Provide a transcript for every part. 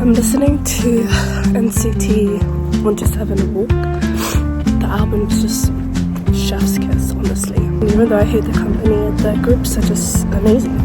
I'm listening to NCT 127 Walk. The album's just chef's kiss, honestly. And even though I hate the company, the groups are just amazing.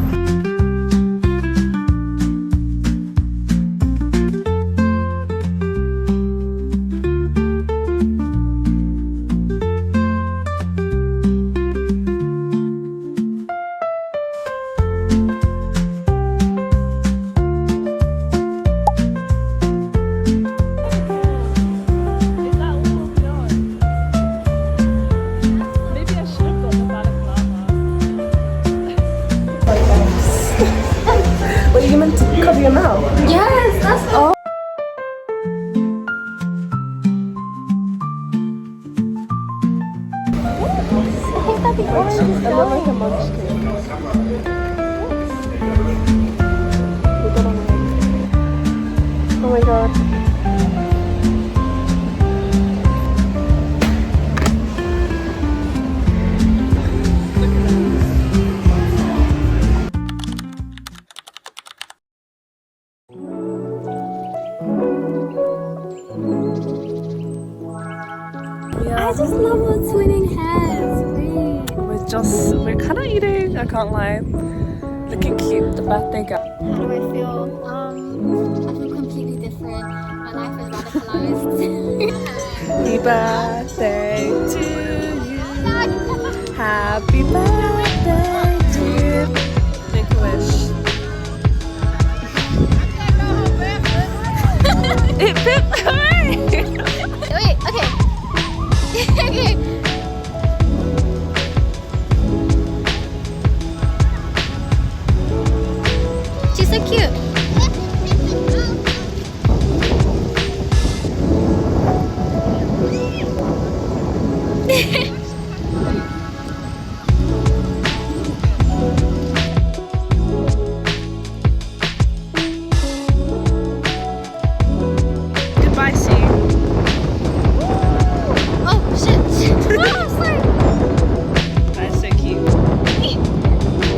What, you meant to cover your mouth? Yes, that's all. I look like a munchkin. Oh my god. I just love what's twinning heads. We're kind of eating, I can't lie. Looking cute, the birthday girl. How do I feel? I feel completely different. My life is radicalized. Happy birthday to you. Happy birthday to you. Make a wish. It flipped away. Wait, okay. Okay. She's so cute. Goodbye, Sue. Oh shit. Oh, sorry. That's so cute.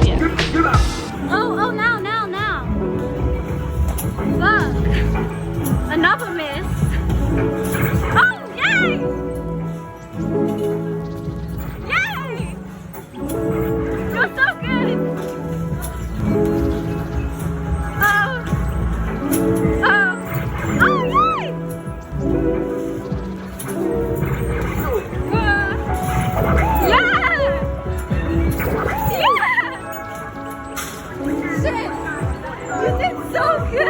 Yeah. Oh, now. Fuck. Another miss. Oh, yay! Yay! You're so good. Oh, yay! Yeah! Shit! You did so good!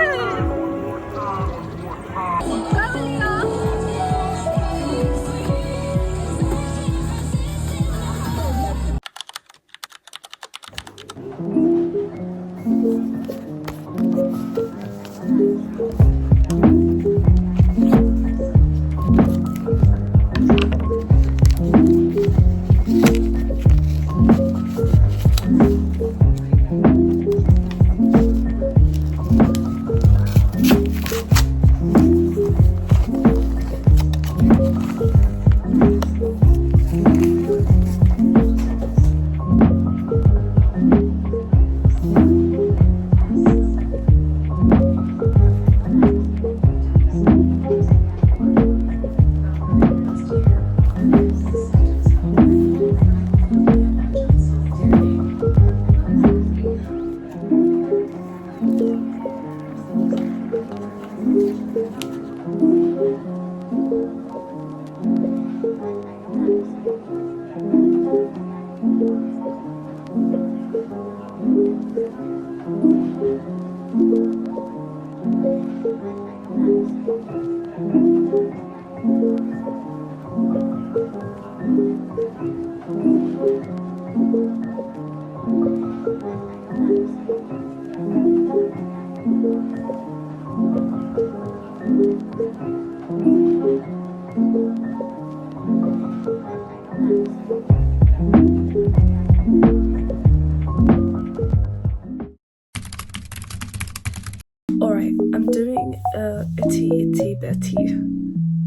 Alright, I'm doing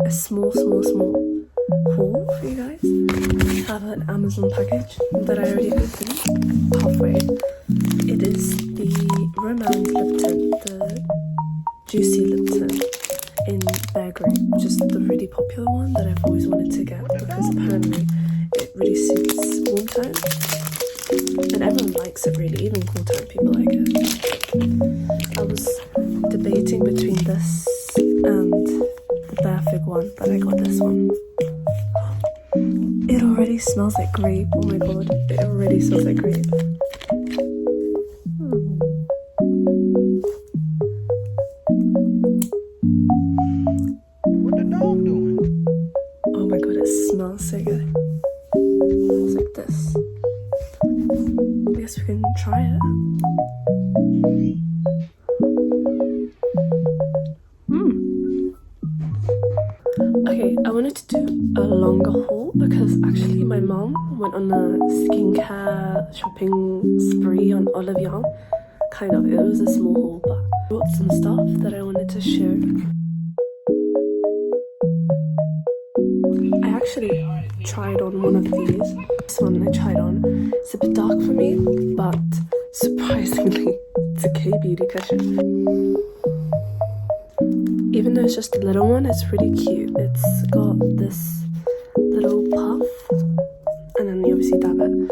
a small haul for you guys. I have an Amazon package that I already opened halfway. It is the Romance lip tint, the juicy Lipton in Bear Grape, which is the really popular one that I've always wanted to get because apparently it really suits warm tone. And everyone likes it really, even cool tone people like it. I was debating between this and the Bear Fig one, but I got this one. It already smells like grape. Oh my god, it already smells like grape. What the dog doing? Oh my god, it smells so good. It smells like this. I guess we can try it. Okay, I wanted to do a longer haul because actually my mom went on a skincare shopping spree on Olive Young. Kind of, it was a small haul, but I brought some stuff that I wanted to show. I actually tried on one of these. This one I tried on. It's a bit dark for me, but surprisingly, it's a kbeauty cushion. Even though it's just a little one, it's really cute. It's got this little puff, and then you obviously dab it.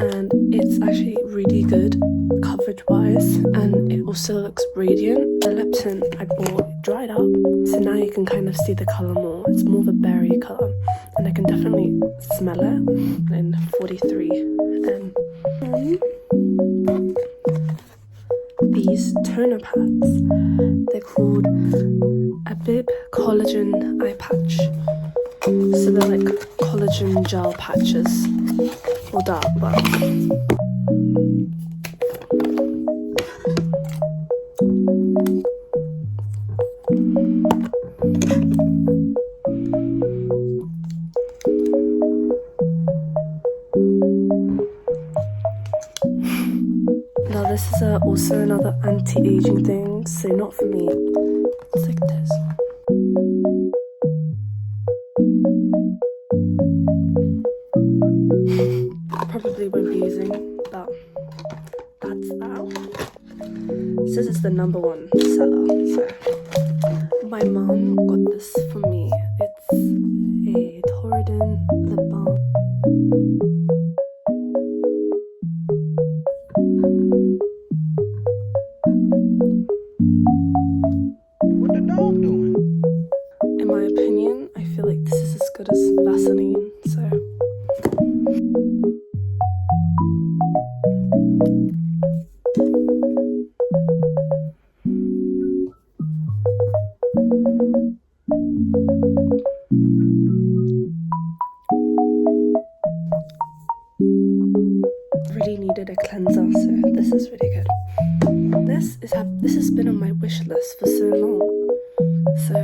And it's actually really good coverage-wise, and it also looks radiant. The Lipton I bought dried up, so now you can kind of see the colour more. It's more of a berry colour, and I can definitely smell it in 43. And these toner pads, they're called 𝚱𝚐𝚐𝚩𝐭 Collagen Eye Patch. So they're like collagen gel patches, or dark brown. Now this is also another anti-aging thing, so not for me. It's like this. Probably won't be using, but that's that. It says it's the #1 seller, so my mom got this for me. It's a Torridon lip balm. What the dog doing? In my opinion, I feel like this is as good as Vaseline, so really needed a cleanser, so this is really good. This has been on my wish list for so long, so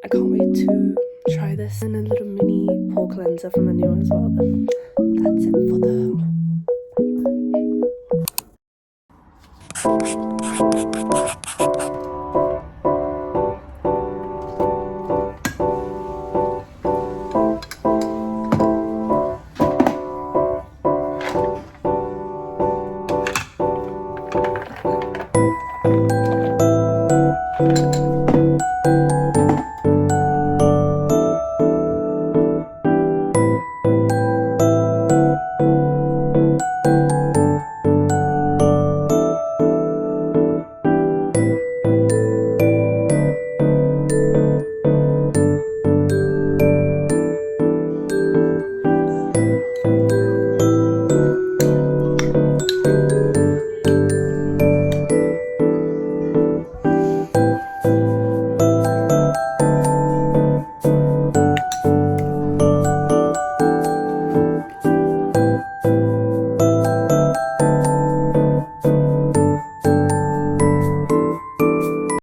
I can't wait to try this. And a little mini pore cleanser from Sanrio as well. Then that's it for the